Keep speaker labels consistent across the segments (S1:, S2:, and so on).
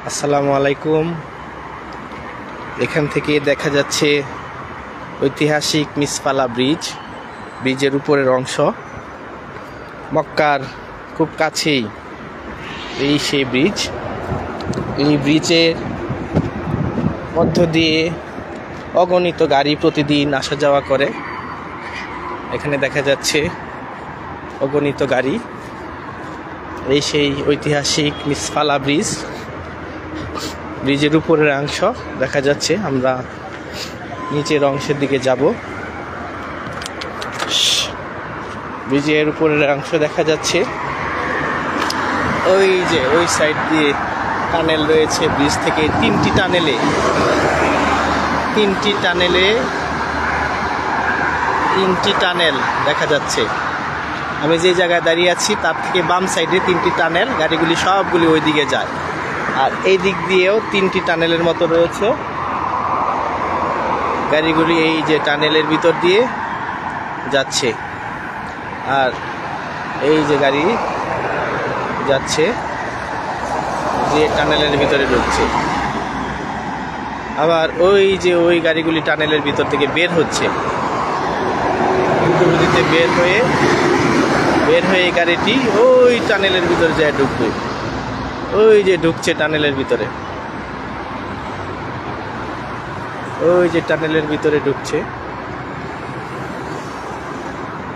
S1: আসসালামু আলাইকুম। এখান থেকে দেখা যাচ্ছে ঐতিহাসিক মিসফালা ব্রিজ। ব্রিজের উপরের অংশ, মক্কার খুব কাছেই এই সেই ব্রিজ। এই ব্রিজের মধ্য দিয়ে অগণিত গাড়ি প্রতিদিন আসা যাওয়া করে। এখানে দেখা যাচ্ছে অগণিত গাড়ি। এই সেই ঐতিহাসিক মিসফালা ব্রিজ। ব্রিজের উপরের অংশ দেখা যাচ্ছে। আমরা নিচের অংশের দিকে যাব। ব্রিজের উপরের অংশ দেখা যাচ্ছে। ওই যে ওই সাইড দিয়ে টানেল রয়েছে। ব্রিজ থেকে তিনটি টানেল দেখা যাচ্ছে। আমি যে জায়গায় দাঁড়িয়ে আছি তার থেকে বাম সাইডে তিনটি টানেল, গাড়িগুলি সবগুলি ওই দিকে যায়। আর এই দিক দিয়েও তিনটি টানেলের মতো রয়েছে। গাড়িগুলি এই যে টানেলের ভিতর দিয়ে যাচ্ছে। আর এই যে গাড়ি যাচ্ছে, যে টানেলের ভিতরে ঢুকছে। আবার ওই যে ওই গাড়িগুলি টানেলের ভিতর থেকে বের হচ্ছে। দ্রুতগতিতে বের হয়ে গাড়িটি ওই টানেলের ভিতরে যায় ঢুকবে। ওই যে ঢুকছে টানেলের ভিতরে, ওই যে টানেলের ভিতরে ঢুকছে।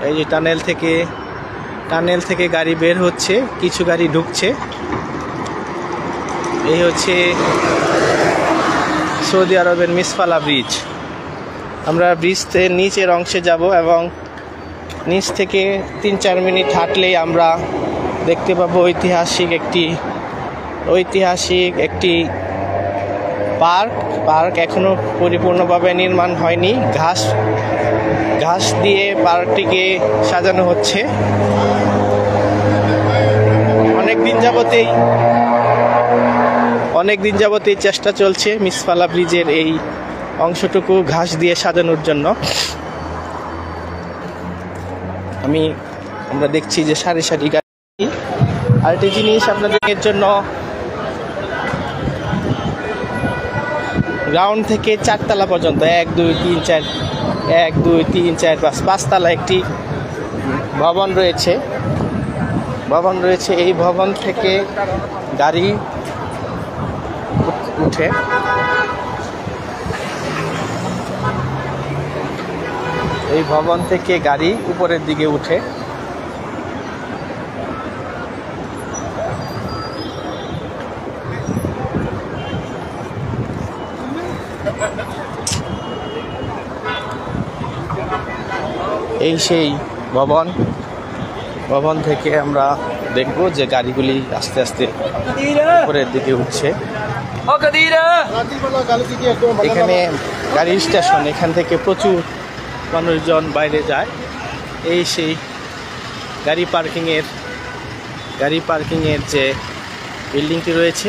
S1: এই যে টানেল থেকে গাড়ি বের হচ্ছে, কিছু গাড়ি ঢুকছে। এই হচ্ছে সৌদি আরবের মিসফালা ব্রিজ। আমরা ব্রিজের নিচের অংশে যাব এবং নিচ থেকে 3-4 মিনিট হাঁটলেই আমরা দেখতে পাবো ঐতিহাসিক একটি পার্ক। এখনো পরিপূর্ণভাবে নির্মাণ হয়নি। ঘাস দিয়ে পার্কটিকে সাজানো হচ্ছে। অনেক দিন যাবতেই চেষ্টা চলছে মিসফালা ব্রিজের এই অংশটুকু ঘাস দিয়ে সাজানোর জন্য। আমরা দেখছি যে সারি সারি গাড়ি। আরেকটি জিনিস আপনাদের জন্য, গ্রাউন্ড থেকে 4 তলা পর্যন্ত 1 2 3 4 5 তলা একটি ভবন রয়েছে। এই ভবন থেকে গাড়ি উঠে। এই ভবন থেকে গাড়ি উপরের দিকে উঠে। এই সেই ভবন থেকে আমরা দেখব যে গাড়িগুলি আস্তে আস্তে উপরের দিকে উঠছে। এখানে গাড়ি স্টেশন, এখান থেকে প্রচুর মানুষজন বাইরে যায়। এই সেই গাড়ি পার্কিংয়ের যে বিল্ডিংটি রয়েছে,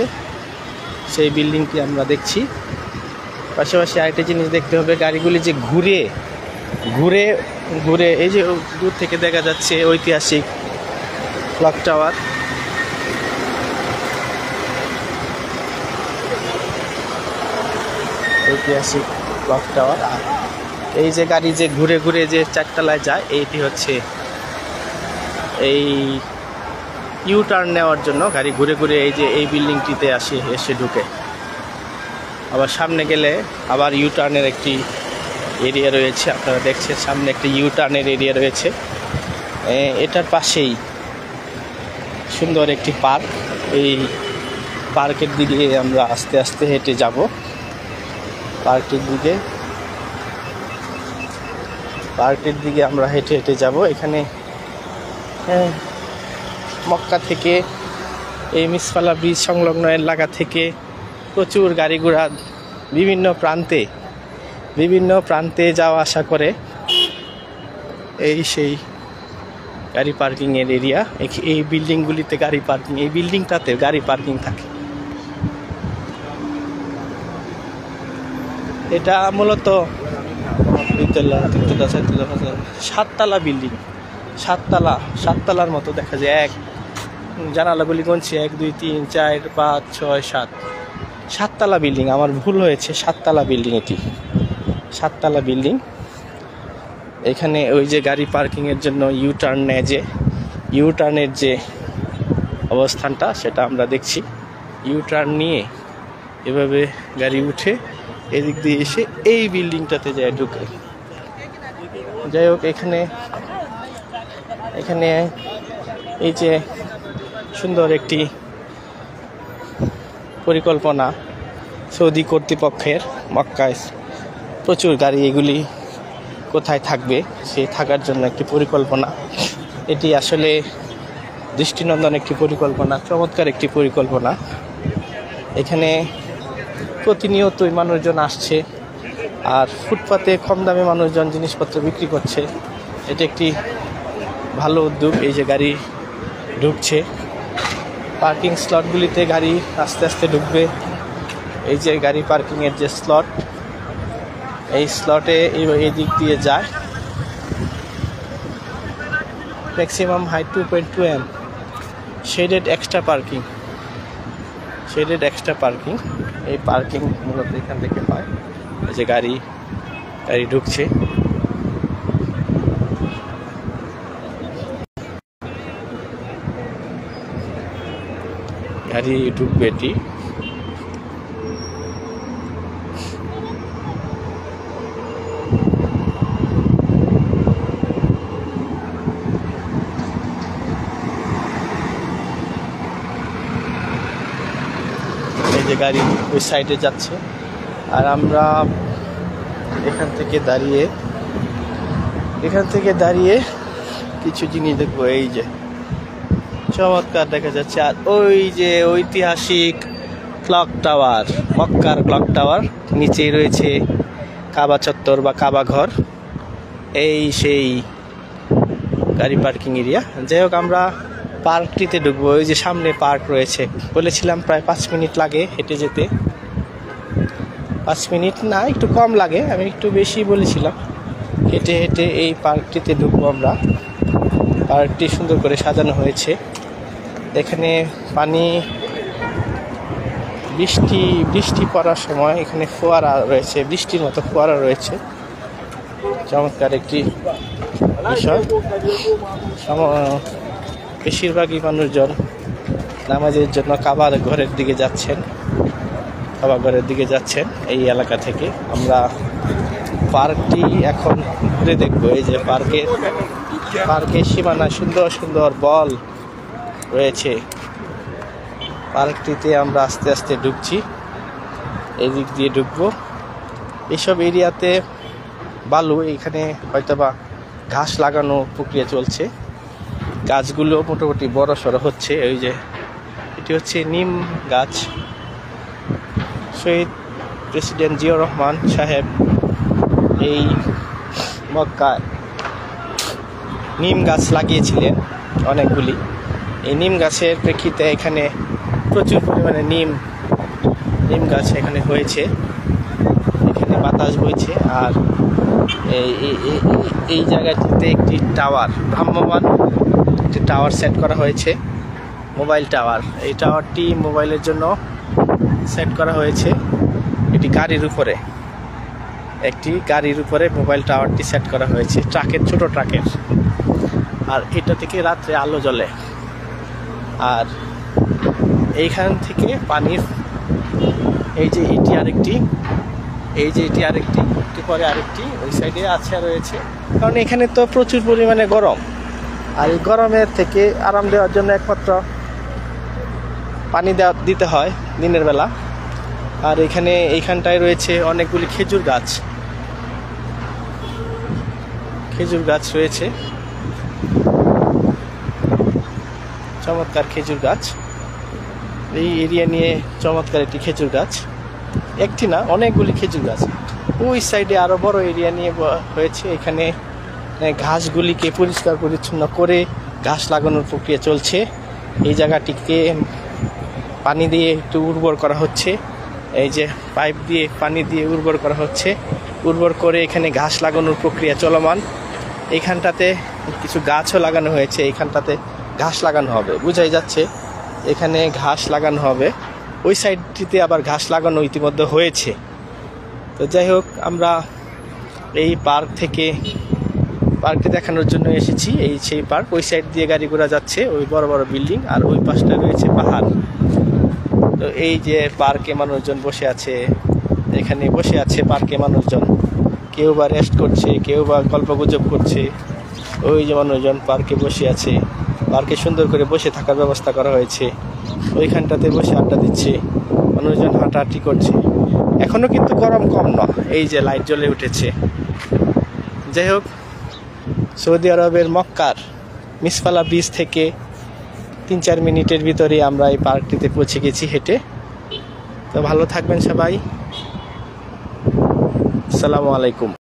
S1: সেই বিল্ডিংটি আমরা দেখছি। পাশাপাশি আরেকটা জিনিস দেখতে হবে, গাড়িগুলি যে ঘুরে এই যে দূর থেকে দেখা যাচ্ছে ঐতিহাসিক ক্লক টাওয়ার। আর এই যে গাড়ি যে ঘুরে যে 4 তলায় যায়, এইটি হচ্ছে এই ইউ টার্ন নেওয়ার জন্য গাড়ি ঘুরে এই যে এই বিল্ডিংটিতে এসে ঢুকে। আবার সামনে গেলে আবার ইউ টার্নের একটি এরিয়া রয়েছে। আপনারা দেখছেন সামনে একটি ইউ টার্নের এরিয়া রয়েছে। এটার পাশেই সুন্দর একটি পার্ক। এই পার্কের দিকে আমরা আস্তে আস্তে হেঁটে যাব। পার্কের দিকে আমরা হেঁটে যাব। এখানে মক্কা থেকে এই মিসফালা ব্রিজ সংলগ্ন এলাকা থেকে প্রচুর গাড়ি ঘোড়া বিভিন্ন প্রান্তে যাওয়া আসা করে। এই সেই গাড়ি পার্কিংয়ের এরিয়া। এই বিল্ডিংগুলিতে গাড়ি পার্কিং, এই বিল্ডিংটাতে গাড়ি পার্কিং থাকে। এটা মূলত 7 তলা বিল্ডিং। 7 তলার মতো দেখা যায়। জানালাগুলি গুনছি 1 2 3 4 5 6 7 সাততলা বিল্ডিং, আমার ভুল হয়েছে, সাততলা বিল্ডিং, এটি সাততলা বিল্ডিং। এখানে ওই যে গাড়ি পার্কিংয়ের জন্য ইউটার্ন নেয়, যে ইউটার্নের যে অবস্থানটা সেটা আমরা দেখছি। ইউটার্ন নিয়ে এভাবে গাড়ি উঠে এদিক দিয়ে এসে এই বিল্ডিংটাতে যায় ঢুকে। যাই হোক, এখানে এই যে সুন্দর একটি পরিকল্পনা সৌদি কর্তৃপক্ষের, মক্কায় প্রচুর গাড়ি, এগুলি কোথায় থাকবে সেই থাকার জন্য একটি পরিকল্পনা। এটি আসলে দৃষ্টিনন্দন একটি পরিকল্পনা, চমৎকার একটি পরিকল্পনা। এখানে প্রতিনিয়তই মানুষজন আসছে, আর ফুটপাতে কম দামে মানুষজন জিনিসপত্র বিক্রি করছে। এটি একটি ভালো উদ্যোগ। এই যে গাড়ি ঢুকছে, পার্কিং স্লটগুলিতে গাড়ি আস্তে আস্তে ঢুকবে। এই যে গাড়ি পার্কিংয়ের যে স্লট, এই স্লটে এই দিক দিয়ে যায়। Maximum height 2.2 m, shaded extra parking. এই পার্কিং মূলত এখান থেকে হয়। এই যে গাড়ি ঢুকছে। গাড়ি ঢুকবে এটি। যে গাড়ি ওই সাইডে যাচ্ছে, আর আমরা এখান থেকে দাঁড়িয়ে কিছু জিনিস দেখবো। এই যে চমৎকার দেখা যাচ্ছে। আর ওই যে ঐতিহাসিক ক্লক টাওয়ার, মক্কার ক্লক টাওয়ার, নিচেই রয়েছে কাবা চত্বর বা কাবা ঘর। এই সেই গাড়ি পার্কিং এরিয়া। যাই হোক, আমরা পার্কটিতে ঢুকবো। ওই যে সামনে পার্ক রয়েছে, বলেছিলাম প্রায় 5 মিনিট লাগে হেঁটে যেতে। 5 মিনিট না, একটু কম লাগে, আমি একটু বেশি বলেছিলাম। হেঁটে এই পার্কটিতে ঢুকবো আমরা। পার্কটি সুন্দর করে সাজানো হয়েছে। এখানে পানি, বৃষ্টি পড়ার সময় এখানে ফোয়ারা রয়েছে, বৃষ্টির মতো ফোয়ারা রয়েছে। চমৎকার একটি বিষয়। বেশিরভাগই মানুষজন নামাজের জন্য কাবা ঘরের দিকে যাচ্ছেন। এই এলাকা থেকে আমরা পার্কটি এখন ঘুরে দেখব। এই যে পার্কের সীমানা সুন্দর সুন্দর বল রয়েছে। পার্কটিতে আমরা আস্তে আস্তে ঢুকছি, এদিক দিয়ে ঢুকবো। এইসব এরিয়াতে বালু, এখানে হয়তোবা ঘাস লাগানো প্রক্রিয়া চলছে। গাছগুলো মোটামুটি বড় সড়ো হচ্ছে। ওই যে এটি হচ্ছে নিম গাছ। শহীদ প্রেসিডেন্ট জিয়াউর রহমান সাহেব এই মক্কায় নিম গাছ লাগিয়েছিলেন অনেকগুলি। এই নিম গাছের প্রেক্ষিতে এখানে প্রচুর পরিমাণে নিম গাছ এখানে হয়েছে। এখানে বাতাস বইছে। আর এই জায়গাটিতে একটি টাওয়ার, ভ্রাম্যমাণ একটি টাওয়ার সেট করা হয়েছে, মোবাইল টাওয়ার। এই টাওয়ারটি মোবাইলের জন্য সেট করা হয়েছে। এটি গাড়ির উপরে মোবাইল টাওয়ারটি সেট করা হয়েছে, ছোট ট্রাকের। আর এটা থেকে রাত্রে আলো জ্বলে। আর এইখান থেকে পানির এটি আরেকটি, একটু পরে আরেকটি ওই সাইডে রয়েছে। কারণ এখানে তো প্রচুর পরিমাণে গরম, আর এই গরমের থেকে আরাম দেওয়ার জন্য একমাত্র পানি দিতে হয় দিনের বেলা। আর এইখানটায় রয়েছে অনেকগুলি খেজুর গাছ রয়েছে, চমৎকার খেজুর গাছ। এই এরিয়া নিয়ে চমৎকার একটি খেজুর গাছ, একটি না অনেকগুলি খেজুর গাছ। ওই সাইডে আরো বড় এরিয়া নিয়ে হয়েছে। এখানে ঘাসগুলিকে পরিষ্কার পরিচ্ছন্ন করে ঘাস লাগানোর প্রক্রিয়া চলছে। এই জায়গাটিকে পানি দিয়ে একটু উর্বর করা হচ্ছে। এই যে পাইপ দিয়ে পানি দিয়ে উর্বর করা হচ্ছে। উর্বর করে এখানে ঘাস লাগানোর প্রক্রিয়া চলমান। এইখানটাতে কিছু গাছও লাগানো হয়েছে। এইখানটাতে ঘাস লাগানো হবে, বোঝাই যাচ্ছে এখানে ঘাস লাগানো হবে। ওই সাইডটিতে আবার ঘাস লাগানো ইতিমধ্যে হয়েছে। তো যাই হোক, আমরা এই পার্কটি দেখানোর জন্য এসেছি। এই সেই পার্ক, ওই সাইড দিয়ে গাড়ি ঘোড়া যাচ্ছে, ওই বড় বড় বিল্ডিং, আর ওই পাশটা রয়েছে পাহাড়। তো এই যে পার্কে মানুষজন বসে আছে, এখানে বসে আছে পার্কে মানুষজন, কেউ বা রেস্ট করছে, কেউ বা গল্পগুজব করছে। ওই যে মানুষজন পার্কে বসে আছে, পার্কে সুন্দর করে বসে থাকার ব্যবস্থা করা হয়েছে। ওইখানটাতে বসে আড্ডা দিচ্ছে, মানুষজন হাঁটাহাঁটি করছে। এখনো কিন্তু গরম কম না, এই যে লাইট জ্বলে উঠেছে। যাই হোক, সৌদি আরবের মক্কার মিসফালা ব্রিজ থেকে 3-4 মিনিটের ভিতরে আমরা এই পার্কটিতে পৌঁছে গেছি হেঁটে। তো ভালো থাকবেন সবাই, আসসালামু আলাইকুম।